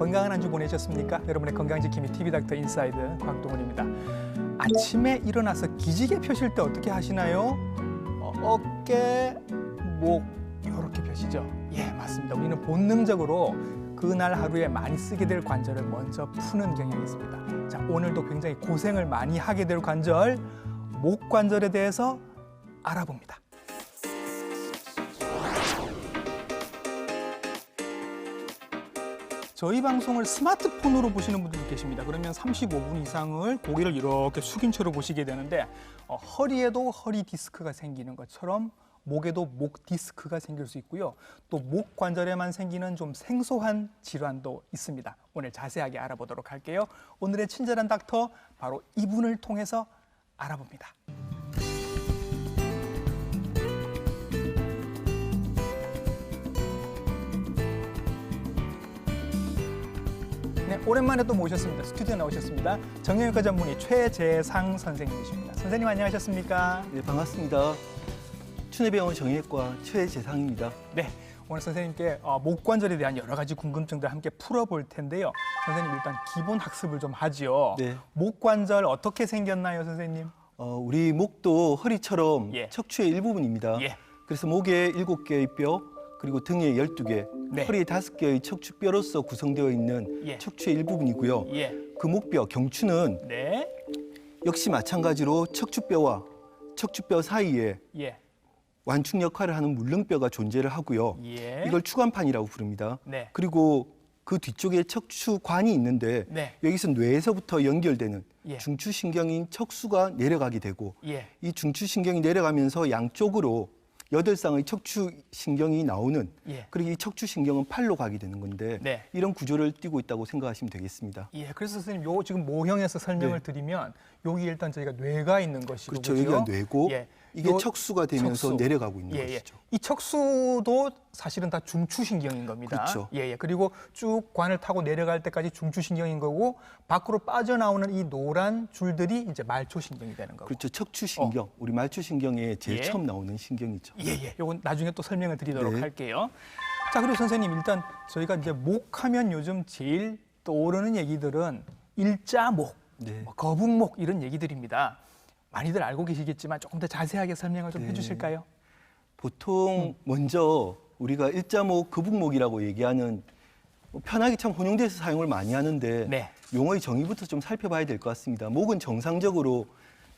건강한 한 주 보내셨습니까? 여러분의 건강지킴이 TV닥터 인사이드 곽동훈입니다. 아침에 일어나서 기지개 펴실 때 어떻게 하시나요? 어깨, 목 이렇게 펴시죠? 예, 맞습니다. 우리는 본능적으로 그날 하루에 많이 쓰게 될 관절을 먼저 푸는 경향이 있습니다. 자, 오늘도 굉장히 고생을 많이 하게 될 관절, 목 관절에 대해서 알아봅니다. 저희 방송을 스마트폰으로 보시는 분들도 계십니다. 그러면 35분 이상을 고개를 이렇게 숙인 채로 보시게 되는데 허리에도 허리 디스크가 생기는 것처럼 목에도 목 디스크가 생길 수 있고요. 또 목 관절에만 생기는 좀 생소한 질환도 있습니다. 오늘 자세하게 알아보도록 할게요. 오늘의 친절한 닥터 바로 이분을 통해서 알아봅니다. 네, 오랜만에 또 모셨습니다. 스튜디오 나오셨습니다. 정형외과 전문의 최재상 선생님이십니다. 선생님 안녕하셨습니까? 네, 반갑습니다. 춘혜병원 정형외과 최재상입니다. 네, 오늘 선생님께 목 관절에 대한 여러 가지 궁금증들 함께 풀어볼 텐데요. 선생님 일단 기본 학습을 좀 하지요. 네. 목 관절 어떻게 생겼나요, 선생님? 우리 목도 허리처럼 예. 척추의 일부분입니다. 예. 그래서 목에 7개의 뼈, 그리고 등에 12개, 네. 허리에 5개의 척추뼈로서 구성되어 있는 예. 척추의 일부분이고요. 예. 그 목뼈, 경추는 네. 역시 마찬가지로 척추뼈와 척추뼈 사이에 예. 완충 역할을 하는 물릉뼈가 존재를 하고요. 예. 이걸 추간판이라고 부릅니다. 네. 그리고 그 뒤쪽에 척추관이 있는데 네. 여기서 뇌에서부터 연결되는 예. 중추신경인 척수가 내려가게 되고 예. 이 중추신경이 내려가면서 양쪽으로 8쌍의 척추신경이 나오는 예. 그리고 이 척추신경은 팔로 가게 되는 건데 네. 이런 구조를 띠고 있다고 생각하시면 되겠습니다. 예. 그래서 선생님 요 지금 모형에서 설명을 네. 드리면 여기 일단 저희가 뇌가 있는 것이고 그렇죠. 그죠? 여기가 뇌고 예. 이게 요 척수가 되면서 척수. 내려가고 있는 예, 예. 것이죠. 이 척수도 사실은 다 중추신경인 겁니다. 그렇죠. 예, 예. 그리고 쭉 관을 타고 내려갈 때까지 중추신경인 거고 밖으로 빠져나오는 이 노란 줄들이 이제 말초신경이 되는 거고. 그렇죠. 척추신경, 우리 말초신경에 제일 예. 처음 나오는 신경이죠. 예, 예. 요건 나중에 또 설명을 드리도록 네. 할게요. 자, 그리고 선생님 일단 저희가 이제 목하면 요즘 제일 떠오르는 얘기들은 일자목, 네. 뭐 거북목 이런 얘기들입니다. 많이들 알고 계시겠지만 조금 더 자세하게 설명을 좀 네. 해주실까요? 보통 먼저 우리가 일자목, 거북목이라고 얘기하는 편하게 참 혼용돼서 사용을 많이 하는데 네. 용어의 정의부터 좀 살펴봐야 될 것 같습니다. 목은 정상적으로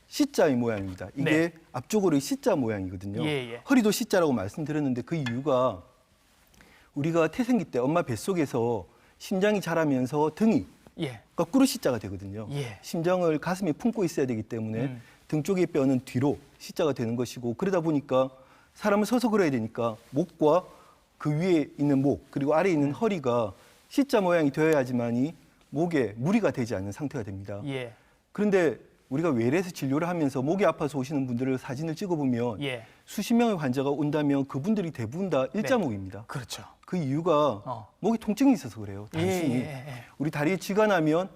C자의 모양입니다. 이게 네. 앞쪽으로 C자 모양이거든요. 예, 예. 허리도 C자라고 말씀드렸는데 그 이유가 우리가 태생기 때 엄마 뱃속에서 심장이 자라면서 등이 예. 거꾸로 C자가 되거든요. 예. 심장을 가슴에 품고 있어야 되기 때문에 등 쪽의 뼈는 뒤로 C자가 되는 것이고 그러다 보니까 사람은 서서 걸어야 되니까 목과 그 위에 있는 목 그리고 아래에 있는 허리가 C자 모양이 되어야지만이 목에 무리가 되지 않는 상태가 됩니다. 예. 그런데 우리가 외래에서 진료를 하면서 목이 아파서 오시는 분들을 사진을 찍어보면 예. 수십 명의 환자가 온다면 그분들이 대부분 다 일자목입니다. 그렇죠. 그 이유가 목에 통증이 있어서 그래요. 단순히. 예. 우리 다리에 쥐가 나면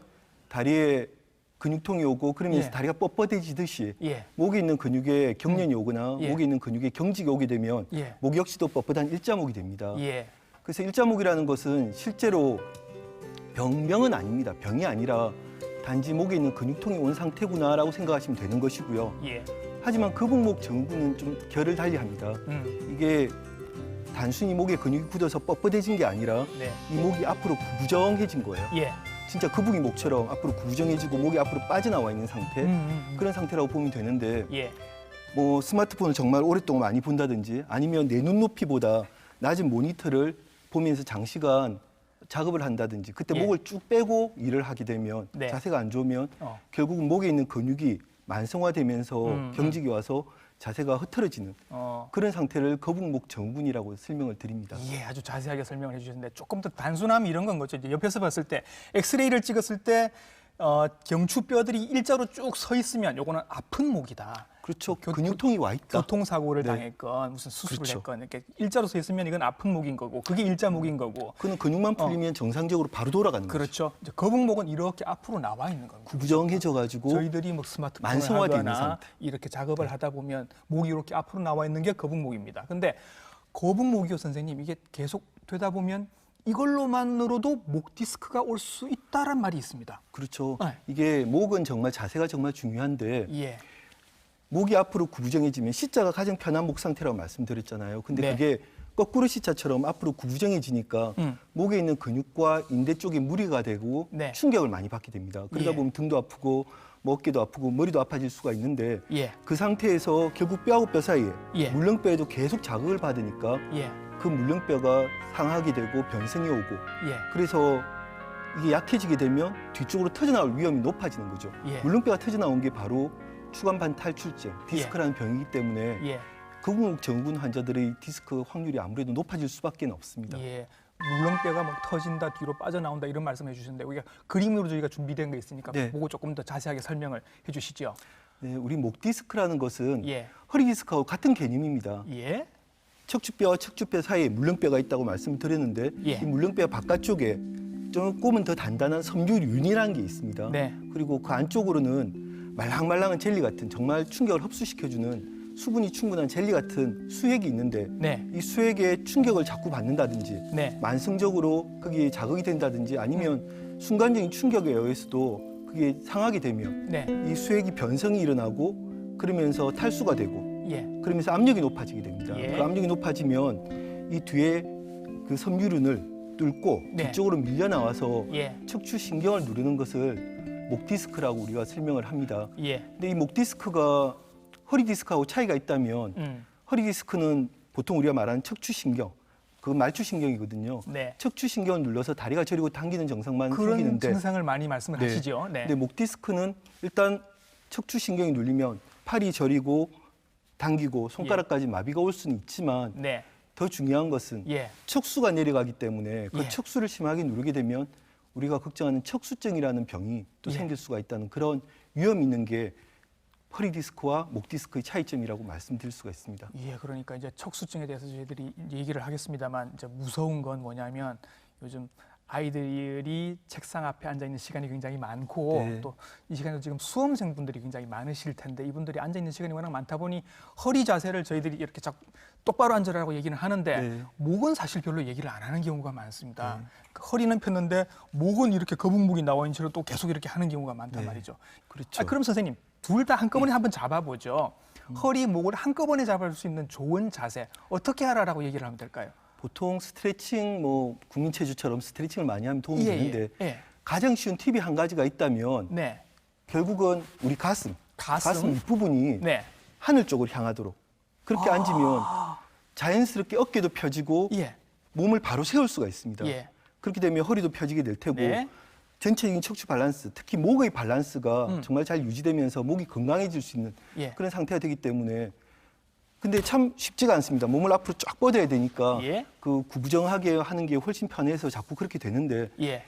다리에 근육통이 오고 그러면서 예. 다리가 뻣뻣해지듯이 예. 목에 있는 근육에 경련이 오거나 예. 목에 있는 근육에 경직이 오게 되면 예. 목 역시도 뻣뻣한 일자목이 됩니다. 예. 그래서 일자목이라는 것은 실제로 병명은 아닙니다. 병이 아니라 단지 목에 있는 근육통이 온 상태구나라고 생각하시면 되는 것이고요. 예. 하지만 거북목 증후군은 좀 결을 달리합니다. 이게 단순히 목에 근육이 굳어서 뻣뻣해진 게 아니라 네. 이 목이 앞으로 구부정해진 거예요. 예. 진짜 거북이 목처럼 앞으로 구부정해지고 목이 앞으로 빠져나와 있는 상태 그런 상태라고 보면 되는데 예. 뭐 스마트폰을 정말 오랫동안 많이 본다든지 아니면 내 눈높이보다 낮은 모니터를 보면서 장시간 작업을 한다든지 그때 예. 목을 쭉 빼고 일을 하게 되면 네. 자세가 안 좋으면 어. 결국은 목에 있는 근육이 만성화되면서 경직이 와서 자세가 흐트러지는 그런 상태를 거북목 증후군이라고 설명을 드립니다. 예, 아주 자세하게 설명을 해주셨는데 조금 더 단순하면 이런 건 거죠. 이제 옆에서 봤을 때 엑스레이를 찍었을 때 경추뼈들이 일자로 쭉 서 있으면 요거는 아픈 목이다. 그렇죠. 근육통이 와 있다. 교통사고를 네. 당했건 무슨 수술을 그렇죠. 했건 이렇게 일자로 서 있으면 이건 아픈 목인 거고 그게 일자목인 거고. 그는 근육만 풀리면 정상적으로 바로 돌아가는 거죠. 그렇죠. 이제 거북목은 이렇게 앞으로 나와 있는 겁니다. 구부정해져가지고 저희들이 뭐 스마트폰을 만성화되어 있는 하거나 상태. 이렇게 작업을 하다 보면 목이 이렇게 앞으로 나와 있는 게 거북목입니다. 근데 거북목이요 선생님 이게 계속 되다 보면 이걸로만으로도 목 디스크가 올 수 있다란 말이 있습니다. 그렇죠. 네. 이게 목은 정말 자세가 정말 중요한데 예. 목이 앞으로 구부정해지면 C자가 가장 편한 목 상태라고 말씀드렸잖아요. 근데 네. 그게 거꾸로 C자처럼 앞으로 구부정해지니까 목에 있는 근육과 인대 쪽에 무리가 되고 네. 충격을 많이 받게 됩니다. 그러다 예. 보면 등도 아프고 뭐 어깨도 아프고 머리도 아파질 수가 있는데 예. 그 상태에서 결국 뼈하고 뼈 사이에 예. 물렁뼈에도 계속 자극을 받으니까 예. 그 물렁뼈가 상하게 되고 변성이 오고 예. 그래서 이게 약해지게 되면 뒤쪽으로 터져나올 위험이 높아지는 거죠. 예. 물렁뼈가 터져나온 게 바로 추간판 탈출증, 디스크라는 병이기 때문에 예. 거북목 증후군 환자들의 디스크 확률이 아무래도 높아질 수밖에 없습니다. 예. 물렁뼈가 뭐 터진다, 뒤로 빠져나온다 이런 말씀해 주셨는데 우리가 그림으로 저희가 준비된 게 있으니까 네. 보고 조금 더 자세하게 설명을 해 주시죠. 네, 우리 목 디스크라는 것은 예. 허리 디스크하고 같은 개념입니다. 예. 척추뼈와 척추뼈 사이에 물렁뼈가 있다고 말씀드렸는데 예. 이 물렁뼈 바깥쪽에 조금은 더 단단한 섬유륜이라는 게 있습니다. 네. 그리고 그 안쪽으로는 말랑말랑한 젤리 같은 정말 충격을 흡수시켜주는 수분이 충분한 젤리 같은 수액이 있는데 네. 이 수액에 충격을 자꾸 받는다든지 네. 만성적으로 그게 자극이 된다든지 아니면 순간적인 충격에 의해서도 그게 상하게 되면 네. 이 수액이 변성이 일어나고 그러면서 탈수가 되고 예. 그러면서 압력이 높아지게 됩니다. 예. 그 압력이 높아지면 이 뒤에 그 섬유륜을 뚫고 네. 뒤쪽으로 밀려 나와서 예. 척추 신경을 누르는 것을 목 디스크라고 우리가 설명을 합니다. 예. 근데 이 목 디스크가 허리 디스크하고 차이가 있다면 허리 디스크는 보통 우리가 말하는 척추 신경, 그 말추 신경이거든요. 네. 척추 신경을 눌러서 다리가 저리고 당기는 증상만 그런 생기는데 증상을 많이 말씀을 네. 하시죠. 네. 근데 목 디스크는 일단 척추 신경이 눌리면 팔이 저리고 당기고 손가락까지 마비가 올 수는 있지만 네. 더 중요한 것은 예. 척수가 내려가기 때문에 그 예. 척수를 심하게 누르게 되면 우리가 걱정하는 척수증이라는 병이 또 예. 생길 수가 있다는 그런 위험이 있는 게 허리 디스크와 목 디스크의 차이점이라고 말씀드릴 수가 있습니다. 예, 그러니까 이제 척수증에 대해서 저희들이 얘기를 하겠습니다만 이제 무서운 건 뭐냐면 요즘 아이들이 책상 앞에 앉아 있는 시간이 굉장히 많고 네. 또 이 시간에도 지금 수험생분들이 굉장히 많으실 텐데 이분들이 앉아 있는 시간이 워낙 많다 보니 허리 자세를 저희들이 이렇게 자꾸 똑바로 앉으라고 얘기는 하는데 네. 목은 사실 별로 얘기를 안 하는 경우가 많습니다. 그 허리는 폈는데 목은 이렇게 거북목이 나와 있는 채로 또 계속 이렇게 하는 경우가 많단 네. 말이죠. 그렇죠. 그럼 선생님 둘 다 한꺼번에 한번 잡아보죠. 허리, 목을 한꺼번에 잡을 수 있는 좋은 자세 어떻게 하라라고 얘기를 하면 될까요? 보통 스트레칭, 뭐 국민체조처럼 스트레칭을 많이 하면 도움이 되는데 예. 가장 쉬운 팁이 한 가지가 있다면 네. 결국은 우리 가슴 윗부분이 네. 하늘 쪽으로 향하도록 그렇게 앉으면 자연스럽게 어깨도 펴지고 예. 몸을 바로 세울 수가 있습니다. 예. 그렇게 되면 허리도 펴지게 될 테고 네. 전체적인 척추 밸런스, 특히 목의 밸런스가 정말 잘 유지되면서 목이 건강해질 수 있는 예. 그런 상태가 되기 때문에 근데 참 쉽지가 않습니다. 몸을 앞으로 쫙 뻗어야 되니까 예. 그 구부정하게 하는 게 훨씬 편해서 자꾸 그렇게 되는데 예.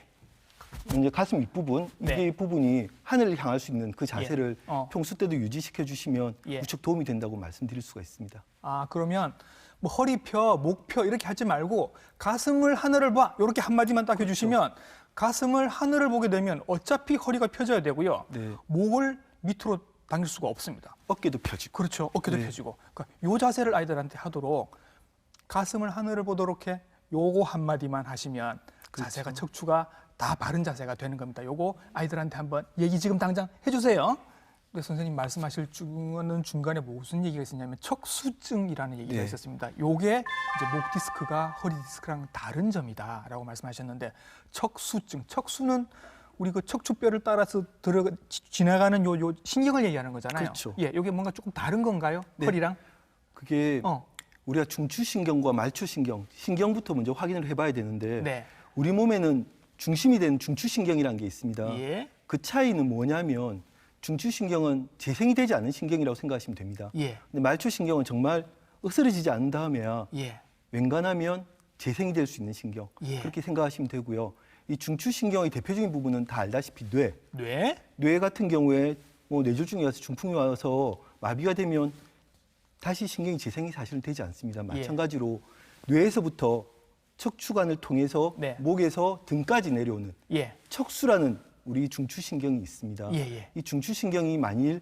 이제 가슴 윗부분, 네. 이 부분이 하늘을 향할 수 있는 그 자세를 예. 평소 때도 유지시켜 주시면 예. 무척 도움이 된다고 말씀드릴 수가 있습니다. 아, 그러면 뭐 허리 펴, 목 펴 이렇게 하지 말고 가슴을 하늘을 봐. 이렇게 한마디만 딱 해주시면 가슴을 하늘을 보게 되면 어차피 허리가 펴져야 되고요. 네. 목을 밑으로 당길 수가 없습니다. 어깨도 펴지고. 그렇죠. 어깨도 네. 펴지고. 그러니까 요 자세를 아이들한테 하도록 가슴을 하늘을 보도록 해. 요거 한마디만 하시면 자세가 척추가 다 바른 자세가 되는 겁니다. 요거 아이들한테 한번 얘기 지금 당장 해주세요. 근데 선생님 말씀하실 중은 중간에 무슨 얘기가 있었냐면 척수증이라는 얘기가 네. 있었습니다. 요게 이제 목 디스크가 허리 디스크랑 다른 점이다라고 말씀하셨는데 척수증, 척수는 우리 그 척추뼈를 따라서 지나가는 요 신경을 얘기하는 거잖아요. 그렇죠. 예, 요게 뭔가 조금 다른 건가요? 네. 허리랑? 그게 어. 우리가 중추신경과 말추신경, 신경부터 먼저 확인을 해봐야 되는데 네. 우리 몸에는 중심이 되는 중추신경이라는 게 있습니다. 예. 그 차이는 뭐냐면 중추신경은 재생이 되지 않은 신경이라고 생각하시면 됩니다. 예. 근데 말추신경은 정말 으스러지지 않은 다음에야 예. 웬간하면 재생이 될 수 있는 신경 예. 그렇게 생각하시면 되고요. 이 중추신경의 대표적인 부분은 다 알다시피 뇌? 뇌 같은 경우에 뭐 뇌졸중이 와서 중풍이 와서 마비가 되면 다시 신경이 재생이 사실은 되지 않습니다. 마찬가지로 뇌에서부터 척추관을 통해서 네. 목에서 등까지 내려오는 예. 척수라는 우리 중추신경이 있습니다. 예, 예. 이 중추신경이 만일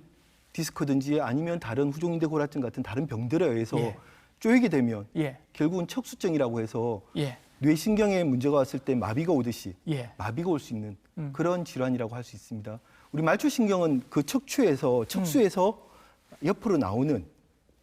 디스크든지 아니면 다른 후종인대고라증 같은 다른 병들에 의해서 예. 쪼이게 되면 예. 결국은 척수증이라고 해서 예. 뇌신경에 문제가 왔을 때 마비가 오듯이 예. 마비가 올 수 있는 그런 질환이라고 할 수 있습니다. 우리 말초신경은 그 척추에서 옆으로 나오는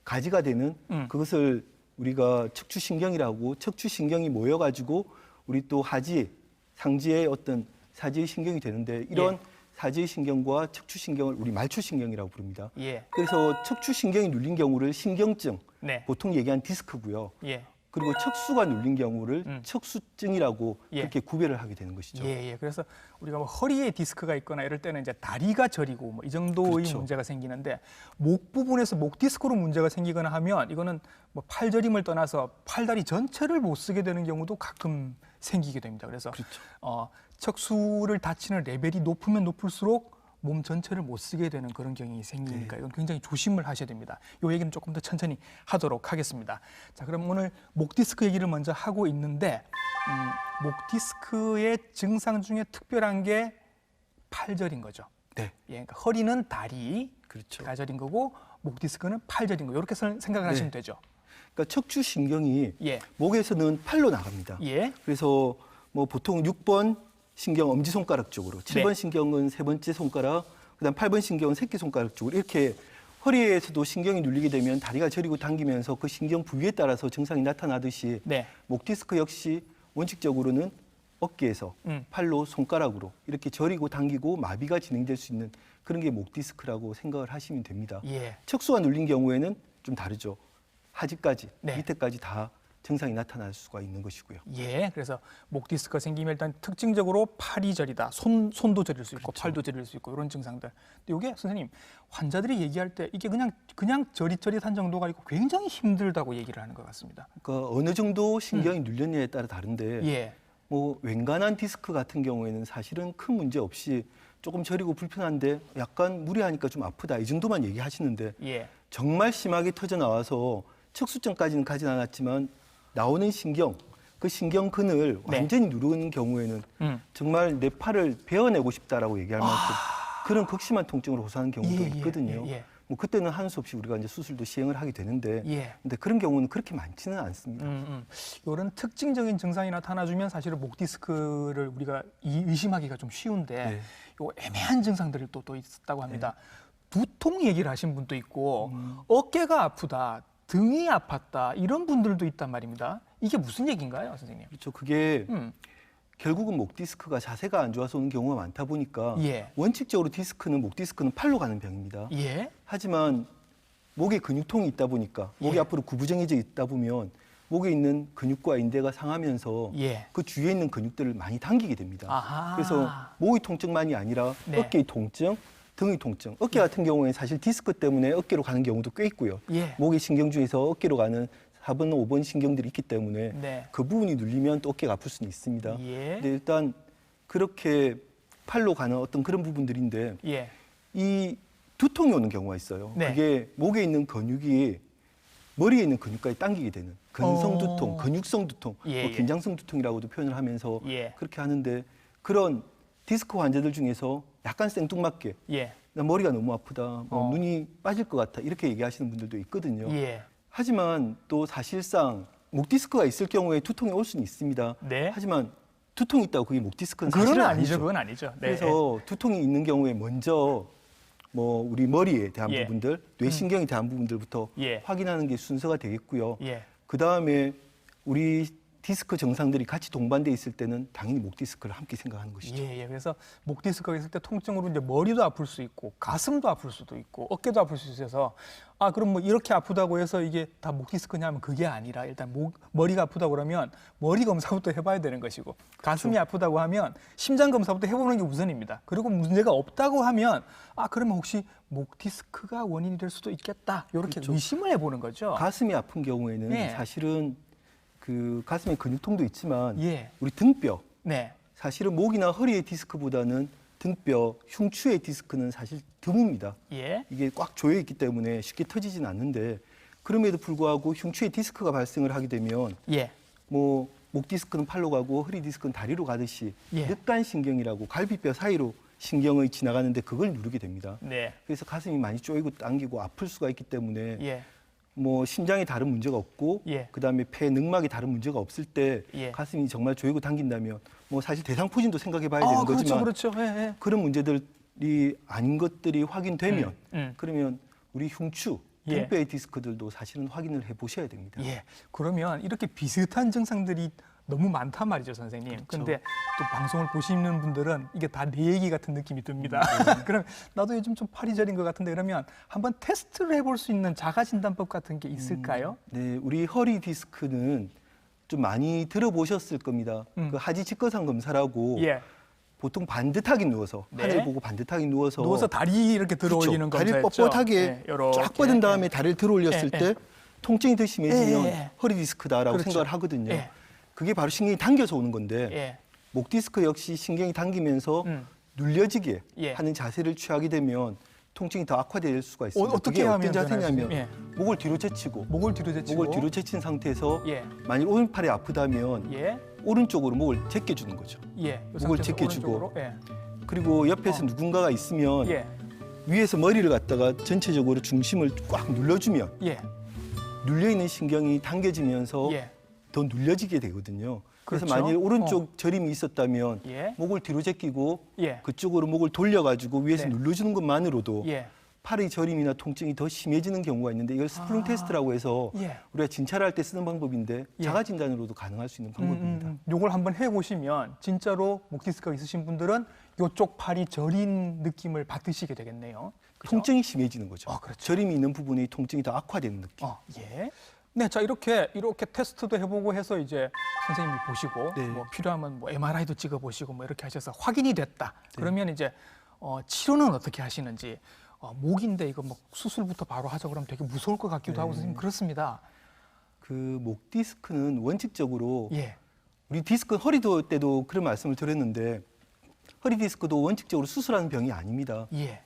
가지가 되는 그것을 우리가 척추신경이라고, 척추신경이 모여가지고 우리 또 하지, 상지의 어떤 사지의 신경이 되는데 이런 예. 사지의 신경과 척추신경을 우리 말초신경이라고 부릅니다. 예. 그래서 척추신경이 눌린 경우를 신경증, 네. 보통 얘기한 디스크고요. 예. 그리고 척수가 눌린 경우를 척수증이라고 예. 그렇게 구별을 하게 되는 것이죠. 예, 예. 그래서 우리가 뭐 허리에 디스크가 있거나 이럴 때는 이제 다리가 저리고 뭐 이 정도의 그렇죠. 문제가 생기는데 목 부분에서 목 디스크로 문제가 생기거나 하면 이거는 뭐 팔저림을 떠나서 팔다리 전체를 못 쓰게 되는 경우도 가끔 생기게 됩니다. 그래서 그렇죠. 척수를 다치는 레벨이 높으면 높을수록 몸 전체를 못 쓰게 되는 그런 경향이 생기니까 이건 굉장히 조심을 하셔야 됩니다. 이 얘기는 조금 더 천천히 하도록 하겠습니다. 자, 그럼 오늘 목 디스크 얘기를 먼저 하고 있는데 목 디스크의 증상 중에 특별한 게 팔절인 거죠. 네, 예, 그러니까 허리는 다리, 그렇죠. 가절인 거고 목 디스크는 팔절인 거. 이렇게 생각을 하시면 되죠. 그러니까 척추신경이 예, 목에서는 팔로 나갑니다. 예, 그래서 뭐 보통 6번 신경 엄지손가락 쪽으로, 7번 네. 신경은 세 번째 손가락, 그다음 8번 신경은 새끼손가락 쪽으로 이렇게 허리에서도 신경이 눌리게 되면 다리가 저리고 당기면서 그 신경 부위에 따라서 증상이 나타나듯이 네, 목 디스크 역시 원칙적으로는 어깨에서 팔로 손가락으로 이렇게 저리고 당기고 마비가 진행될 수 있는 그런 게 목 디스크라고 생각을 하시면 됩니다. 예, 척수가 눌린 경우에는 좀 다르죠. 하지까지, 네. 밑에까지 다 증상이 나타날 수가 있는 것이고요. 예. 그래서 목 디스크가 생기면 일단 특징적으로 팔이 저리다, 손도 저릴 수 있고 그렇죠. 팔도 저릴 수 있고 이런 증상들. 근데 이게 선생님 환자들이 얘기할 때 이게 그냥 저릿저릿한 정도가 아니고 굉장히 힘들다고 얘기를 하는 것 같습니다. 그러니까 어느 정도 신경이 눌렸냐에 따라 다른데 예, 뭐 웬간한 디스크 같은 경우에는 사실은 큰 문제 없이 조금 저리고 불편한데 약간 무리하니까 좀 아프다 이 정도만 얘기하시는데 예, 정말 심하게 터져 나와서 척수증까지는 가진 않았지만 나오는 신경, 그 신경근을 네. 완전히 누르는 경우에는 정말 내 팔을 베어내고 싶다라고 얘기할 만큼 그런 극심한 통증으로 호소하는 경우도 예, 예, 있거든요. 예, 예. 뭐 그때는 하는 수 없이 우리가 이제 수술도 시행을 하게 되는데, 예. 근데 그런 경우는 그렇게 많지는 않습니다. 이런 특징적인 증상이 나타나주면 사실은 목 디스크를 우리가 의심하기가 좀 쉬운데 네. 요 애매한 증상들이 또 있다고 합니다. 두통 얘기를 하신 분도 있고 어깨가 아프다, 등이 아팠다 이런 분들도 있단 말입니다. 이게 무슨 얘기인가요, 선생님? 그렇죠. 그게 음, 결국은 목 디스크가 자세가 안 좋아서 오는 경우가 많다 보니까 예. 원칙적으로 목 디스크는 팔로 가는 병입니다. 예, 하지만 목에 근육통이 있다 보니까 목이 예. 앞으로 구부정해져 있다 보면 목에 있는 근육과 인대가 상하면서 예. 그 주위에 있는 근육들을 많이 당기게 됩니다. 아하. 그래서 목의 통증만이 아니라 네. 어깨의 통증, 등의 통증. 어깨 같은 경우에는 사실 디스크 때문에 어깨로 가는 경우도 꽤 있고요. 예. 목의 신경 중에서 어깨로 가는 4번, 5번 신경들이 있기 때문에 네. 그 부분이 눌리면 또 어깨가 아플 수는 있습니다. 예. 근데 일단 그렇게 팔로 가는 어떤 그런 부분들인데 예. 이 두통이 오는 경우가 있어요. 네. 그게 목에 있는 근육이 머리에 있는 근육까지 당기게 되는 근성 두통, 근육성 두통, 예, 뭐 예. 긴장성 두통이라고도 표현을 하면서 예. 그렇게 하는데 그런 디스크 환자들 중에서 약간 생뚱맞게 예. 나 머리가 너무 아프다, 뭐 어. 눈이 빠질 것 같아 이렇게 얘기하시는 분들도 있거든요. 예. 하지만 또 사실상 목 디스크가 있을 경우에 두통이 올 수는 있습니다. 네. 하지만 두통이 있다고 그게 목 디스크는 그건 사실은 아니죠. 그건 아니죠. 네. 그래서 두통이 있는 경우에 먼저 뭐 우리 머리에 대한 예. 부분들, 뇌신경에 대한 부분들부터 예. 확인하는 게 순서가 되겠고요. 예. 그 다음에 우리 디스크 증상들이 같이 동반돼 있을 때는 당연히 목 디스크를 함께 생각하는 것이죠. 예, 예. 그래서 목 디스크가 있을 때 통증으로 이제 머리도 아플 수 있고 가슴도 아플 수도 있고 어깨도 아플 수 있어서 아 그럼 뭐 이렇게 아프다고 해서 이게 다 목 디스크냐 하면 그게 아니라 일단 머리가 아프다고 그러면 머리 검사부터 해봐야 되는 것이고 가슴이 아프다고 하면 심장 검사부터 해보는 게 우선입니다. 그리고 문제가 없다고 하면 아 그러면 혹시 목 디스크가 원인이 될 수도 있겠다 이렇게 그렇죠. 의심을 해보는 거죠. 가슴이 아픈 경우에는 네. 사실은 그 가슴에 근육통도 있지만 예. 우리 등뼈 네. 사실은 목이나 허리의 디스크보다는 등뼈, 흉추의 디스크는 사실 드뭅니다. 예. 이게 꽉 조여 있기 때문에 쉽게 터지진 않는데 그럼에도 불구하고 흉추에 디스크가 발생을 하게 되면 예. 뭐 목 디스크는 팔로 가고 허리 디스크는 다리로 가듯이 예. 늑간신경이라고 갈비뼈 사이로 신경이 지나가는데 그걸 누르게 됩니다. 네. 그래서 가슴이 많이 쪼이고 당기고 아플 수가 있기 때문에 예. 뭐 심장에 다른 문제가 없고 예. 그다음에 폐 늑막에 다른 문제가 없을 때 예. 가슴이 정말 조이고 당긴다면 뭐 사실 대상포진도 생각해 봐야 되는 거지만 그렇죠. 예, 예. 그런 문제들이 아닌 것들이 확인되면 그러면 우리 흉추, 예. 등뼈의 디스크들도 사실은 확인을 해 보셔야 됩니다. 예. 그러면 이렇게 비슷한 증상들이 너무 많단 말이죠, 선생님. 그렇죠. 근데 또 방송을 보시는 분들은 이게 다 내 얘기 같은 느낌이 듭니다. 그럼 나도 요즘 좀 팔이 저린 것 같은데 그러면 한번 테스트를 해볼 수 있는 자가 진단법 같은 게 있을까요? 네, 우리 허리 디스크는 좀 많이 들어보셨을 겁니다. 그 하지 직거상 검사라고 예. 보통 반듯하게 누워서 네. 하늘 보고 반듯하게 누워서 누워서 다리 이렇게 들어 올리는 그렇죠. 다리를 검사였죠. 뻣뻣하게 예, 요렇게. 쫙 뻗은 다음에 다리를 들어 올렸을 예, 때 통증이 더 심해지면 예. 허리 디스크다라고 그렇죠. 생각을 하거든요. 예. 그게 바로 신경이 당겨서 오는 건데 예. 목 디스크 역시 신경이 당기면서 눌려지게 예. 하는 자세를 취하게 되면 통증이 더 악화될 수가 있습니다. 어떻게 그게 하면 어떤 자세냐면 되나요? 목을 뒤로 제치고 목을 뒤로 제치고 목을 뒤로 제친 상태에서 예. 만일 오른팔이 아프다면 예. 오른쪽으로 목을 제껴주는 거죠. 예. 요 목을 상태에서 제껴주고. 오른쪽으로. 예. 그리고 옆에서 누군가가 있으면 예. 위에서 머리를 갖다가 전체적으로 중심을 꽉 눌러주면 예. 눌려있는 신경이 당겨지면서 예. 더 눌려지게 되거든요. 그래서 그렇죠. 만일 오른쪽 저림이 있었다면 예. 목을 뒤로 제끼고 예. 그쪽으로 목을 돌려가지고 위에서 네. 눌러주는 것만으로도 예. 팔의 저림이나 통증이 더 심해지는 경우가 있는데 이걸 스프링 테스트라고 해서 예. 우리가 진찰할 때 쓰는 방법인데 예. 자가 진단으로도 가능할 수 있는 방법입니다. 요걸 한번 해보시면 진짜로 목 디스크가 있으신 분들은 요쪽 팔이 저린 느낌을 받으시게 되겠네요. 그죠? 통증이 심해지는 거죠. 그렇죠. 저림이 있는 부분이 통증이 더 악화되는 느낌. 예. 네, 자 이렇게 테스트도 해보고 해서 이제 선생님이 보시고 네. 뭐 필요하면 뭐 MRI도 찍어보시고 뭐 이렇게 하셔서 확인이 됐다. 네. 그러면 이제 치료는 어떻게 하시는지 목인데 이거 뭐 수술부터 바로 하자 그러면 되게 무서울 것 같기도 하고 선생님 그렇습니다. 그 목 디스크는 원칙적으로 예, 우리 디스크 허리도 때도 그런 말씀을 드렸는데 허리 디스크도 원칙적으로 수술하는 병이 아닙니다. 예,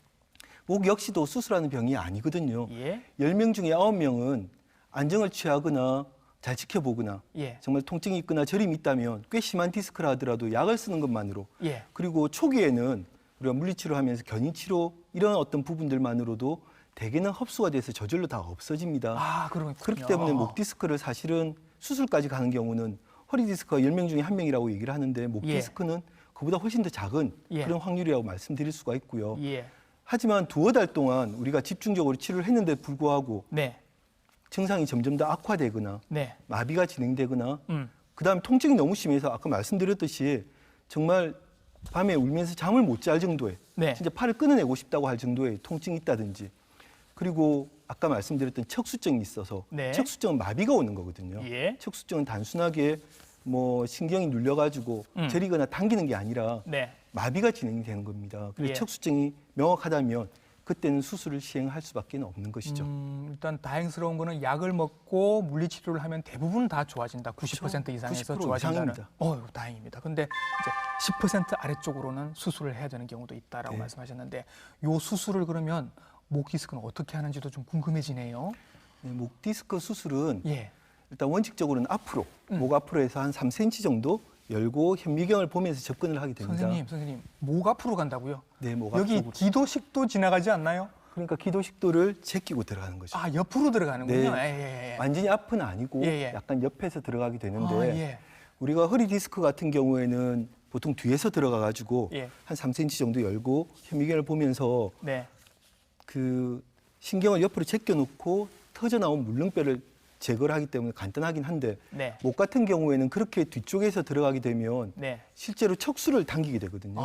목 역시도 수술하는 병이 아니거든요. 예, 10명 중에 9명은 안정을 취하거나 잘 지켜보거나 예, 정말 통증이 있거나 저림이 있다면 꽤 심한 디스크라 하더라도 약을 쓰는 것만으로 예. 그리고 초기에는 우리가 물리치료하면서 견인치료 이런 어떤 부분들만으로도 대개는 흡수가 돼서 저절로 다 없어집니다. 그렇군요. 그렇기 때문에 목 디스크를 사실은 수술까지 가는 경우는 허리 디스크가 10명 중에 1명이라고 얘기를 하는데 목 예. 디스크는 그보다 훨씬 더 작은 예. 그런 확률이라고 말씀드릴 수가 있고요. 예, 하지만 두어 달 동안 우리가 집중적으로 치료를 했는데 불구하고 네, 증상이 점점 더 악화되거나 네, 마비가 진행되거나 음, 그다음에 통증이 너무 심해서 아까 말씀드렸듯이 정말 밤에 울면서 잠을 못 잘 정도의 네, 진짜 팔을 끊어내고 싶다고 할 정도의 통증이 있다든지 그리고 아까 말씀드렸던 척수증이 있어서 네. 척수증은 마비가 오는 거거든요. 예, 척수증은 단순하게 뭐 신경이 눌려가지고 저리거나 당기는 게 아니라 네, 마비가 진행이 되는 겁니다. 그래서 예. 척수증이 명확하다면 그때는 수술을 시행할 수밖에 없는 것이죠. 일단 다행스러운 거는 약을 먹고 물리치료를 하면 대부분 다 좋아진다. 90% 그렇죠. 이상에서 90% 좋아진다는. 이상입니다. 다행입니다. 근데 이제 10% 아래쪽으로는 수술을 해야 되는 경우도 있다라고 네. 말씀하셨는데 요 수술을 그러면 목 디스크는 어떻게 하는지도 좀 궁금해지네요. 네, 목 디스크 수술은 예. 일단 원칙적으로는 앞으로 목 앞으로 해서 한 3cm 정도 열고 현미경을 보면서 접근을 하게 됩니다. 선생님, 목 앞으로 간다고요? 네, 목 여기 앞쪽으로. 기도식도 지나가지 않나요? 그러니까 기도식도를 제끼고 들어가는 거죠. 옆으로 들어가는군요. 네. 예. 완전히 앞은 아니고 예. 약간 옆에서 들어가게 되는데 예. 우리가 허리 디스크 같은 경우에는 보통 뒤에서 들어가 가지고 예. 한 3cm 정도 열고 현미경을 보면서 네. 그 신경을 옆으로 제껴 놓고 터져 나온 물렁뼈를 제거를 하기 때문에 간단하긴 한데 네. 목 같은 경우에는 그렇게 뒤쪽에서 들어가게 되면 네. 실제로 척수를 당기게 되거든요.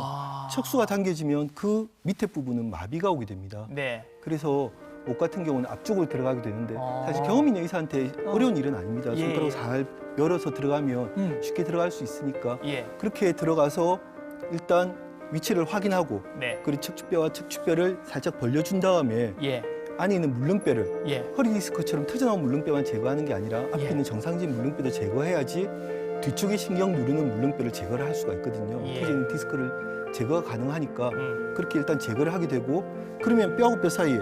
척수가 당겨지면 그 밑에 부분은 마비가 오게 됩니다. 네. 그래서 목 같은 경우는 앞쪽으로 들어가게 되는데 사실 경험 있는 의사한테 어려운 일은 아닙니다. 예, 손가락으로 예. 잘 열어서 들어가면 쉽게 들어갈 수 있으니까 예. 그렇게 들어가서 일단 위치를 확인하고 네. 그리고 척추뼈와 척추뼈를 살짝 벌려준 다음에 예. 안에 있는 물렁뼈를 예. 허리 디스크처럼 터져나온 물렁뼈만 제거하는 게 아니라 앞에 예. 있는 정상적인 물렁뼈도 제거해야지 뒤쪽에 신경 누르는 물렁뼈를 제거를 할 수가 있거든요. 예. 터져 있는 디스크를 제거가 가능하니까 음. 그렇게 일단 제거를 하게 되고 그러면 뼈하고 뼈 사이에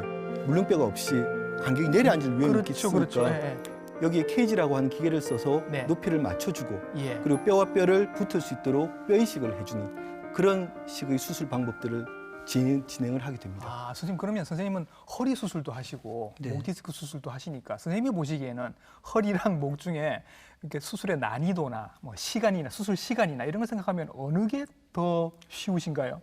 물렁뼈가 없이 간격이 내려앉을 위험이 있겠으니까 그렇죠. 예. 여기에 케이지라고 하는 기계를 써서 네. 높이를 맞춰주고 예. 그리고 뼈와 뼈를 붙을 수 있도록 뼈 이식을 해주는 그런 식의 수술 방법들을 진행을 하게 됩니다. 아, 선생님 그러면 선생님은 허리 수술도 하시고 네. 목 디스크 수술도 하시니까 선생님이 보시기에는 허리랑 목 중에 이렇게 수술의 난이도나 뭐 시간이나 수술 시간이나 이런 걸 생각하면 어느 게 더 쉬우신가요?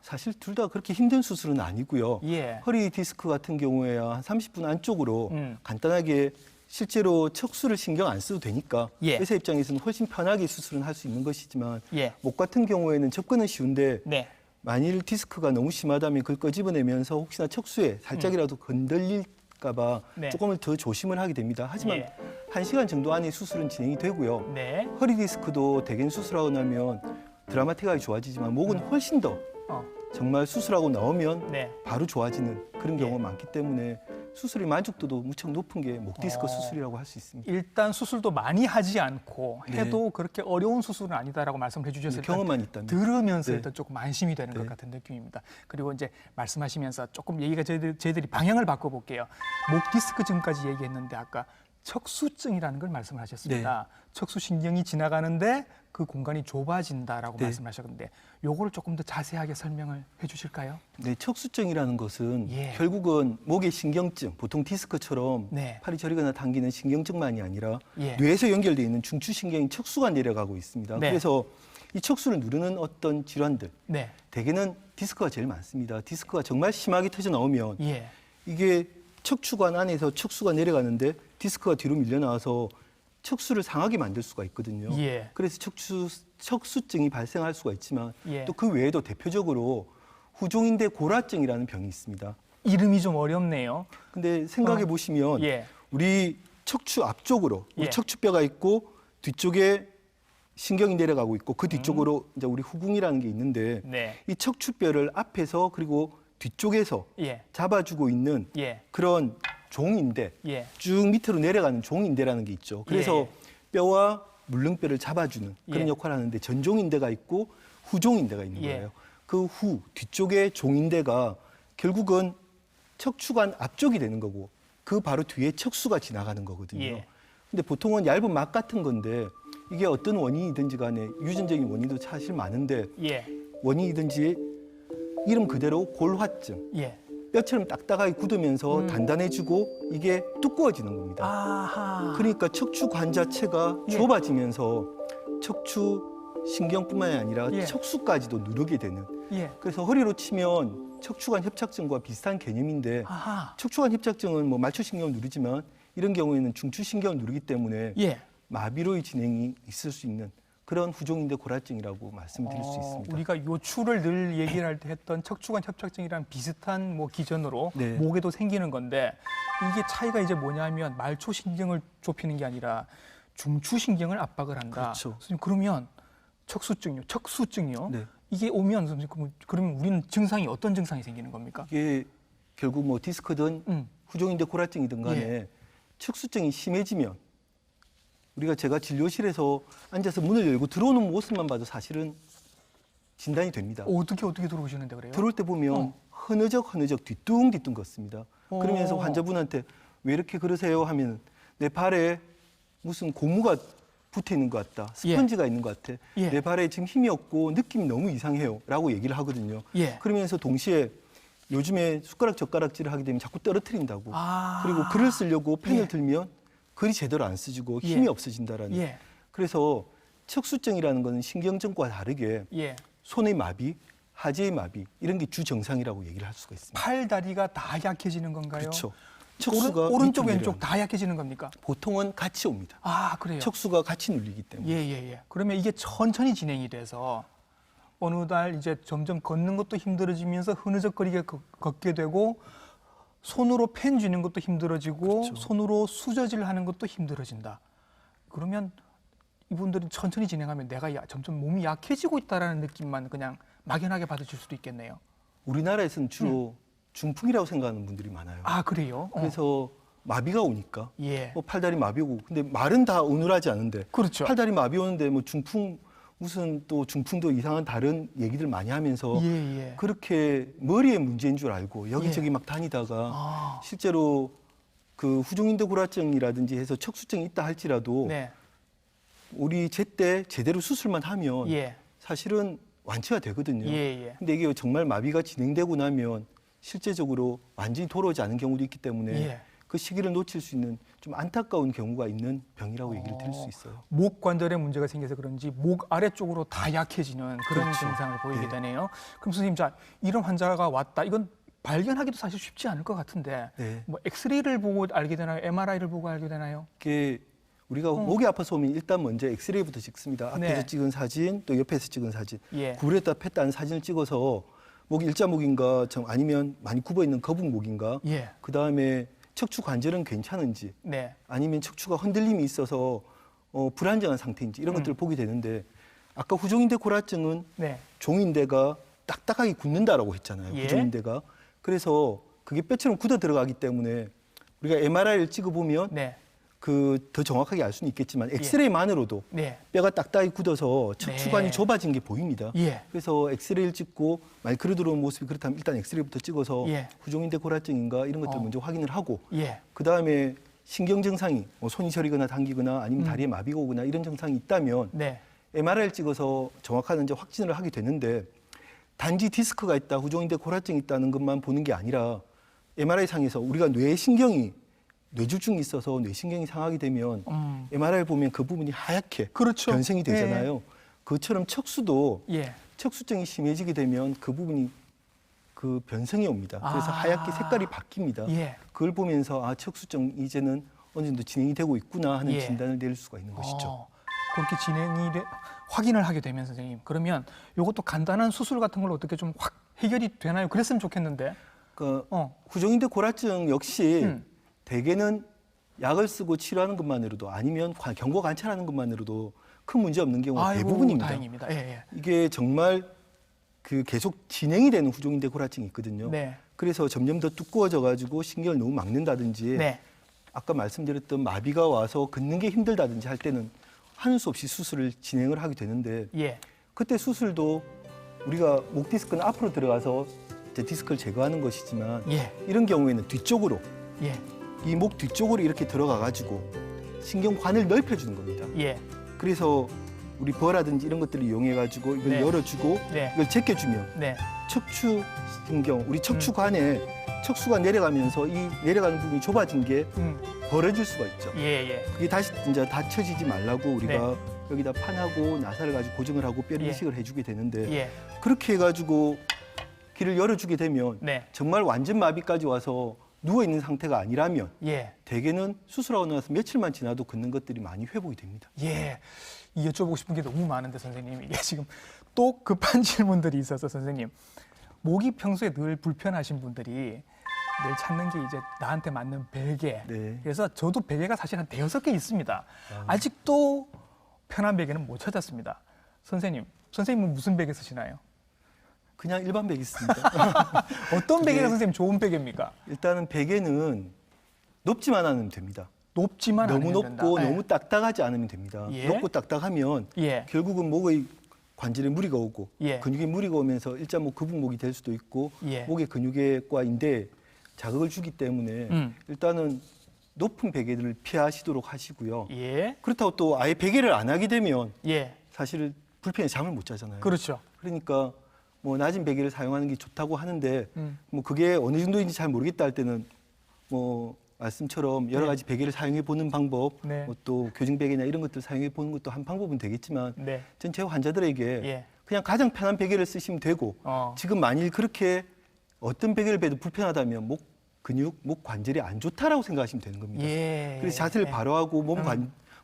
사실 둘 다 그렇게 힘든 수술은 아니고요. 예. 허리 디스크 같은 경우에야 한 30분 안쪽으로 음. 간단하게 실제로 척수를 신경 안 써도 되니까 예. 의사 입장에서는 훨씬 편하게 수술은 할 수 있는 것이지만 예. 목 같은 경우에는 접근은 쉬운데 네. 만일 디스크가 너무 심하다면 그걸 끄집어내면서 혹시나 척수에 살짝이라도 건들릴까봐 네. 조금을 더 조심을 하게 됩니다. 하지만 예. 1시간 정도 안에 수술은 진행이 되고요. 네. 허리 디스크도 대개는 수술하고 나면 드라마틱하게 좋아지지만 목은 훨씬 더 어. 정말 수술하고 나오면 네. 바로 좋아지는 그런 경우가 예. 많기 때문에 수술의 만족도도 무척 높은 게 목 디스크 어. 수술이라고 할 수 있습니다. 일단 수술도 많이 하지 않고 네. 해도 그렇게 어려운 수술은 아니다라고 말씀을 해주셨을 때 경험만 있다면. 들으면서 네. 일단 조금 안심이 되는 것 네. 같은 느낌입니다. 그리고 이제 말씀하시면서 조금 얘기가 저희들이 방향을 바꿔볼게요. 목 디스크 지금까지 얘기했는데 아까 척수증이라는 걸 말씀을 하셨습니다. 척수신경이 지나가는데 그 공간이 좁아진다라고 네. 말씀하셨는데 요거를 조금 더 자세하게 설명을 해주실까요? 네, 척수증이라는 것은 예. 결국은 목의 신경증, 보통 디스크처럼 네. 팔이 저리거나 당기는 신경증만이 아니라 예. 뇌에서 연결되어 있는 중추신경인 척수가 내려가고 있습니다. 네. 그래서 이 척수를 누르는 어떤 질환들, 네. 대개는 디스크가 제일 많습니다. 디스크가 정말 심하게 터져 나오면 예. 이게 척추관 안에서 척수가 내려가는데 디스크가 뒤로 밀려나와서 척수를 상하게 만들 수가 있거든요. 예. 그래서 척수증이 발생할 수가 있지만 예. 또 그 외에도 대표적으로 후종인대 골화증이라는 병이 있습니다. 이름이 좀 어렵네요. 근데 생각해 보시면 예. 우리 척추 앞쪽으로 우리 예. 척추뼈가 있고 뒤쪽에 신경이 내려가고 있고 그 뒤쪽으로 이제 우리 후궁이라는 게 있는데 네. 이 척추뼈를 앞에서 그리고 뒤쪽에서 예. 잡아주고 있는 예. 그런 종인대 예. 쭉 밑으로 내려가는 종인대라는 게 있죠. 그래서 예. 뼈와 물렁뼈를 잡아주는 그런 예. 역할을 하는데 전종인대가 있고 후종인대가 있는 예. 거예요. 그 후 뒤쪽에 종인대가 결국은 척추관 앞쪽이 되는 거고 그 바로 뒤에 척수가 지나가는 거거든요. 예. 근데 보통은 얇은 막 같은 건데 이게 어떤 원인이든지 간에 유전적인 원인도 사실 많은데 예. 원인이든지 이름 그대로 골화증 예. 뼈처럼 딱딱하게 굳으면서 단단해지고 이게 두꺼워지는 겁니다. 아하. 그러니까 척추관 자체가 예. 좁아지면서 척추 신경뿐만이 아니라 예. 척수까지도 누르게 되는. 예. 그래서 허리로 치면 척추관 협착증과 비슷한 개념인데 아하. 척추관 협착증은 뭐 말초신경을 누르지만 이런 경우에는 중추신경을 누르기 때문에 예. 마비로의 진행이 있을 수 있는 그런 후종인대 골화증이라고 말씀드릴 수 있습니다. 우리가 요추를 늘 얘기를 할 때 했던 척추관 협착증이랑 비슷한 뭐 기전으로 네. 목에도 생기는 건데 이게 차이가 이제 뭐냐면 말초신경을 좁히는 게 아니라 중추신경을 압박을 한다. 그렇죠. 선생님 그러면 척수증이요. 네. 이게 오면 선생님 그러면 우리는 증상이 어떤 증상이 생기는 겁니까? 이게 결국 뭐 디스크든 후종인대 골화증이든 간에 예. 척수증이 심해지면 우리가 제가 진료실에서 앉아서 문을 열고 들어오는 모습만 봐도 사실은 진단이 됩니다. 어떻게 들어오시는데 그래요? 들어올 때 보면 흐느적 뒤뚱뒤뚱 걷습니다. 그러면서 환자분한테 왜 이렇게 그러세요 하면 내 발에 무슨 고무가 붙어 있는 것 같다. 스펀지가 있는 것 같아. 예. 내 발에 지금 힘이 없고 느낌이 너무 이상해요. 라고 얘기를 하거든요. 예. 그러면서 동시에 요즘에 숟가락 젓가락질을 하게 되면 자꾸 떨어뜨린다고. 아. 그리고 글을 쓰려고 펜을 예. 들면 글이 제대로 안 쓰지고 예. 힘이 없어진다라는. 예. 그래서 척수증이라는 것은 신경증과 다르게 예. 손의 마비, 하지의 마비 이런 게 주 증상이라고 얘기를 할 수가 있습니다. 팔 다리가 다 약해지는 건가요? 그렇죠. 척수가 오른쪽 밑으로 왼쪽 내려갑니다. 다 약해지는 겁니까? 보통은 같이 옵니다. 아 그래요. 척수가 같이 눌리기 때문에. 예. 그러면 이게 천천히 진행이 돼서 어느 날 이제 점점 걷는 것도 힘들어지면서 흐느적거리게 걷게 되고 손으로 펜 쥐는 것도 힘들어지고 그렇죠. 손으로 수저질 하는 것도 힘들어진다. 그러면 이분들은 천천히 진행하면 내가 점점 몸이 약해지고 있다라는 느낌만 그냥 막연하게 받으실 수도 있겠네요. 우리나라에서는 주로 중풍이라고 생각하는 분들이 많아요. 아 그래요? 그래서 마비가 오니까 예. 뭐 팔다리 마비 오고 근데 말은 다 어눌하지 않은데 그렇죠. 팔다리 마비 오는데 뭐 중풍 무슨 또 중풍도 이상한 다른 얘기들 많이 하면서 예. 그렇게 머리에 문제인 줄 알고 여기저기 예. 막 다니다가 아. 실제로 그 후종인대 골화증이라든지 해서 척수증이 있다 할지라도 네. 우리 제때 제대로 수술만 하면 예. 사실은 완치가 되거든요. 예. 근데 이게 정말 마비가 진행되고 나면 실제적으로 완전히 돌아오지 않은 경우도 있기 때문에 예. 그 시기를 놓칠 수 있는 좀 안타까운 경우가 있는 병이라고 얘기를 드릴 수 있어요. 목 관절에 문제가 생겨서 그런지 목 아래쪽으로 다 약해지는 그런 그렇죠. 증상을 보이게 네. 되네요. 그럼 선생님, 자, 이런 환자가 왔다. 이건 발견하기도 사실 쉽지 않을 것 같은데 네. 뭐 엑스레이를 보고 알게 되나요? MRI를 보고 알게 되나요? 이게 우리가 목이 아파서 오면 일단 먼저 엑스레이부터 찍습니다. 앞에서 네. 찍은 사진, 또 옆에서 찍은 사진. 예. 굴에다 팼다는 사진을 찍어서 목이 일자목인가 아니면 많이 굽어 있는 거북목인가. 예. 그다음에 척추 관절은 괜찮은지 네. 아니면 척추가 흔들림이 있어서 불안정한 상태인지 이런 것들을 보게 되는데 아까 후종인대 골화증은 네. 종인대가 딱딱하게 굳는다라고 했잖아요. 예. 후종인대가. 그래서 그게 뼈처럼 굳어 들어가기 때문에 우리가 MRI를 찍어보면 네. 더 정확하게 알 수는 있겠지만 엑스레이만으로도 네. 뼈가 딱딱하게 굳어서 척추관이 네. 좁아진 게 보입니다. 예. 그래서 엑스레이를 찍고 만약 그려 들어온 모습이 그렇다면 일단 엑스레이부터 찍어서 예. 후종인대 골화증인가 이런 것들 어. 먼저 확인을 하고 예. 그다음에 신경 증상이 손이 저리거나 당기거나 아니면 다리에 마비가 오거나 이런 증상이 있다면 네. MRI를 찍어서 정확한 이제 확진을 하게 되는데 단지 디스크가 있다, 후종인대 골화증이 있다는 것만 보는 게 아니라 MRI 상에서 우리가 뇌졸중이 있어서 뇌신경이 상하게 되면 MRI 보면 그 부분이 하얗게 그렇죠. 변성이 되잖아요. 그것처럼 척수도 예. 척수증이 심해지게 되면 그 부분이 그 변성이 옵니다. 그래서 하얗게 색깔이 바뀝니다. 예. 그걸 보면서 척수증 이제는 어느 정도 진행이 되고 있구나 하는 예. 진단을 내릴 수가 있는 것이죠. 그렇게 확인을 하게 되면 선생님, 그러면 이것도 간단한 수술 같은 걸 어떻게 좀 확 해결이 되나요? 그랬으면 좋겠는데. 그러니까 후종인대 골화증 역시 음. 대개는 약을 쓰고 치료하는 것만으로도 아니면 경과 관찰하는 것만으로도 큰 문제 없는 경우가 아이고, 대부분입니다. 다행입니다. 예. 이게 정말 계속 진행이 되는 후종인대 골화증이 있거든요. 네. 그래서 점점 더 두꺼워져 가지고 신경을 너무 막는다든지 네. 아까 말씀드렸던 마비가 와서 걷는 게 힘들다든지 할 때는 하는 수 없이 수술을 진행을 하게 되는데 예. 그때 수술도 우리가 목 디스크는 앞으로 들어가서 이제 디스크를 제거하는 것이지만 예. 이런 경우에는 뒤쪽으로 예. 이 목 뒤쪽으로 이렇게 들어가 가지고 신경관을 넓혀주는 겁니다. 예. 그래서 우리 버라든지 이런 것들을 이용해 가지고 이걸 네. 열어주고 네. 이걸 제껴주면 네. 척추 신경, 우리 척추관에 척수가 내려가면서 이 내려가는 부분이 좁아진 게 벌어질 수가 있죠. 예. 그게 다시 이제 닫혀지지 말라고 우리가 네. 여기다 판하고 나사를 가지고 고정을 하고 뼈를 예. 이식을 해주게 되는데 예. 그렇게 해가지고 길을 열어주게 되면 네. 정말 완전 마비까지 와서 누워 있는 상태가 아니라면 예. 대개는 수술하고 나서 며칠만 지나도 걷는 것들이 많이 회복이 됩니다. 예. 이 여쭤보고 싶은 게 너무 많은데 선생님, 이게 지금 또 급한 질문들이 있어서 선생님, 목이 평소에 늘 불편하신 분들이 늘 찾는 게 이제 나한테 맞는 베개. 네. 그래서 저도 베개가 사실 한 5-6개 있습니다. 아직도 편한 베개는 못 찾았습니다. 선생님은 무슨 베개 쓰시나요? 그냥 일반 베개 있습니다. 어떤 베개가 그게- 선생님 좋은 베개입니까? 일단은 베개는 높지만 않으면 됩니다. 높지만 너무 않으면 높고 된다. 너무 딱딱하지 않으면 됩니다. 예. 높고 딱딱하면 예. 결국은 목의 관절에 무리가 오고 예. 근육에 무리가 오면서 일자목 거북목이 될 수도 있고 예. 목의 근육과 인대에 자극을 주기 때문에 일단은 높은 베개들을 피하시도록 하시고요. 예. 그렇다고 또 아예 베개를 안 하게 되면 예. 사실 불편해 잠을 못 자잖아요. 그렇죠. 그러니까 뭐 낮은 베개를 사용하는 게 좋다고 하는데 음. 뭐 그게 어느 정도인지 잘 모르겠다 할 때는 뭐 말씀처럼 여러 가지 베개를 사용해 보는 방법, 네. 뭐 또 교정 베개나 이런 것들 사용해 보는 것도 한 방법은 되겠지만 네. 전 제 환자들에게 예. 그냥 가장 편한 베개를 쓰시면 되고 지금 만일 그렇게 어떤 베개를 베도 불편하다면 목 근육, 목 관절이 안 좋다라고 생각하시면 되는 겁니다. 예. 그래서 자세를 바로 하고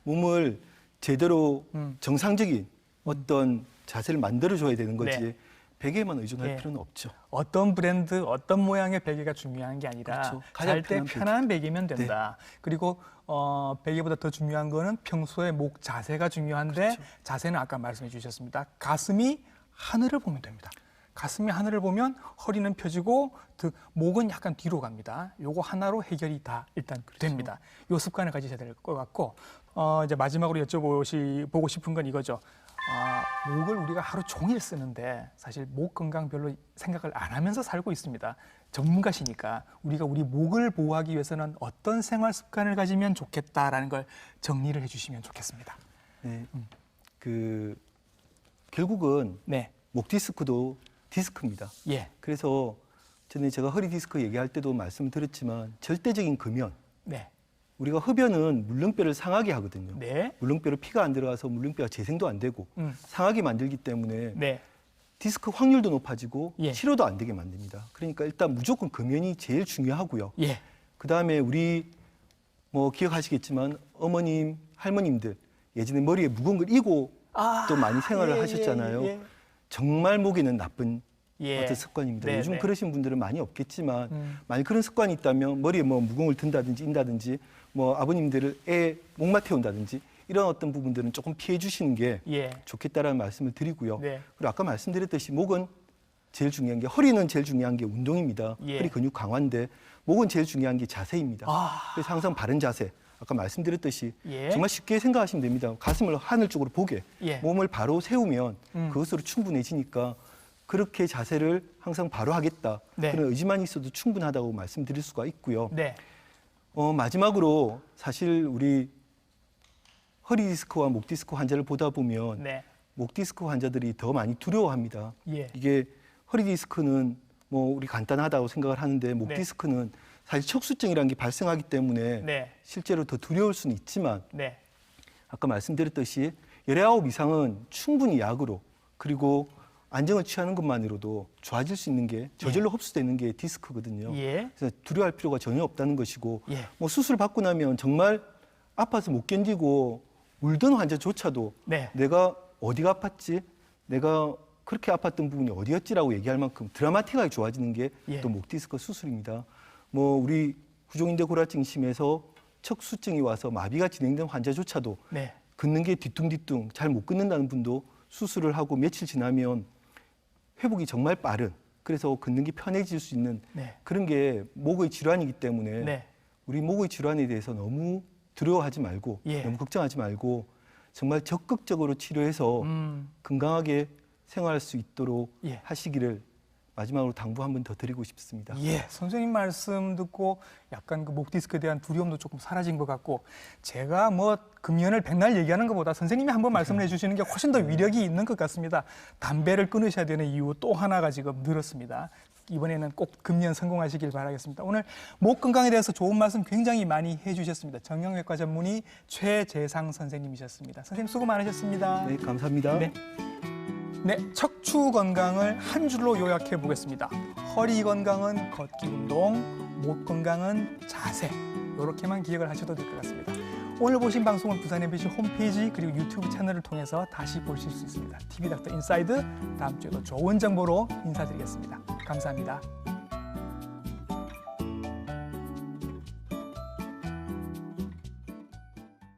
몸을 제대로 정상적인 어떤 자세를 만들어줘야 되는 거지 네. 베개에만 의존할 예. 필요는 없죠. 어떤 브랜드, 어떤 모양의 베개가 중요한 게 아니라 그렇죠. 가장 잘 때 편한 편한 베개면 된다. 그리고 베개보다 더 중요한 거는 평소에 목 자세가 중요한데 그렇죠. 자세는 아까 말씀해 주셨습니다. 가슴이 하늘을 보면 됩니다. 가슴이 하늘을 보면 허리는 펴지고 목은 약간 뒤로 갑니다. 요거 하나로 해결이 다 일단 됩니다. 요 습관을 가지셔야 될 것 같고 이제 마지막으로 여쭤보고 싶은 건 이거죠. 목을 우리가 하루 종일 쓰는데 사실 목 건강 별로 생각을 안 하면서 살고 있습니다. 전문가시니까 우리가 우리 목을 보호하기 위해서는 어떤 생활 습관을 가지면 좋겠다라는 걸 정리를 해주시면 좋겠습니다. 네. 결국은 네, 목 디스크도 디스크입니다. 예. 그래서 전에 제가 허리 디스크 얘기할 때도 말씀드렸지만 절대적인 금연, 네. 우리가 흡연은 물렁뼈를 상하게 하거든요. 네. 물렁뼈로 피가 안 들어가서 물렁뼈가 재생도 안 되고 상하게 만들기 때문에 네. 디스크 확률도 높아지고 예. 치료도 안 되게 만듭니다. 그러니까 일단 무조건 금연이 제일 중요하고요. 예. 그다음에 우리 뭐 기억하시겠지만 어머님, 할머님들 예전에 머리에 무거운 걸 이고 또 많이 생활을 예, 하셨잖아요. 예, 예. 정말 목에는 나쁜 예. 어떤 습관입니다. 네, 요즘 네. 그러신 분들은 많이 없겠지만 만약 그런 습관이 있다면 머리에 뭐 무거운 걸 든다든지 인다든지 뭐 아버님들을 애 목마 태운다든지 이런 어떤 부분들은 조금 피해 주시는 게 예. 좋겠다라는 말씀을 드리고요. 네. 그리고 아까 말씀드렸듯이 목은 제일 중요한 게 허리는 제일 중요한 게 운동입니다. 예. 허리 근육 강화인데 목은 제일 중요한 게 자세입니다. 그래서 항상 바른 자세. 아까 말씀드렸듯이 예. 정말 쉽게 생각하시면 됩니다. 가슴을 하늘 쪽으로 보게 예. 몸을 바로 세우면 그것으로 충분해지니까 그렇게 자세를 항상 바로 하겠다. 네. 그런 의지만 있어도 충분하다고 말씀드릴 수가 있고요. 네. 마지막으로 사실 우리 허리 디스크와 목 디스크 환자를 보다 보면 네. 목 디스크 환자들이 더 많이 두려워합니다. 예. 이게 허리 디스크는 뭐 우리 간단하다고 생각을 하는데 목 네. 디스크는 사실 척수증이라는 게 발생하기 때문에 네. 실제로 더 두려울 수는 있지만 네. 아까 말씀드렸듯이 19 이상은 충분히 약으로 그리고 안정을 취하는 것만으로도 좋아질 수 있는 게 저절로 흡수되는 게 디스크거든요. 예. 그래서 두려워할 필요가 전혀 없다는 것이고 예. 뭐 수술 받고 나면 정말 아파서 못 견디고 울던 환자조차도 네. 내가 어디가 아팠지? 내가 그렇게 아팠던 부분이 어디였지라고 얘기할 만큼 드라마틱하게 좋아지는 게 예. 또 목 디스크 수술입니다. 뭐 우리 구종인대 골아증심에서 척수증이 와서 마비가 진행된 환자조차도 네. 걷는 게 뒤뚱뒤뚱 잘 못 걷는다는 분도 수술을 하고 며칠 지나면 회복이 정말 빠른 그래서 걷는 게 편해질 수 있는 네. 그런 게 목의 질환이기 때문에 네. 우리 목의 질환에 대해서 너무 두려워하지 말고 예. 너무 걱정하지 말고 정말 적극적으로 치료해서 건강하게 생활할 수 있도록 예. 하시기를 마지막으로 당부 한 번 더 드리고 싶습니다. 예, 선생님 말씀 듣고 약간 그 목 디스크에 대한 두려움도 조금 사라진 것 같고 제가 뭐 금연을 백날 얘기하는 것보다 선생님이 한번 말씀을 해주시는 게 훨씬 더 위력이 있는 것 같습니다. 담배를 끊으셔야 되는 이유 또 하나가 지금 늘었습니다. 이번에는 꼭 금연 성공하시길 바라겠습니다. 오늘 목 건강에 대해서 좋은 말씀 굉장히 많이 해주셨습니다. 정형외과 전문의 최재상 선생님이셨습니다. 선생님 수고 많으셨습니다. 네, 감사합니다. 네. 네, 척추 건강을 한 줄로 요약해 보겠습니다. 허리 건강은 걷기 운동, 목 건강은 자세. 이렇게만 기억을 하셔도 될 것 같습니다. 오늘 보신 방송은 부산 MBC 홈페이지 그리고 유튜브 채널을 통해서 다시 보실 수 있습니다. TV 닥터 인사이드 다음 주에도 좋은 정보로 인사드리겠습니다. 감사합니다.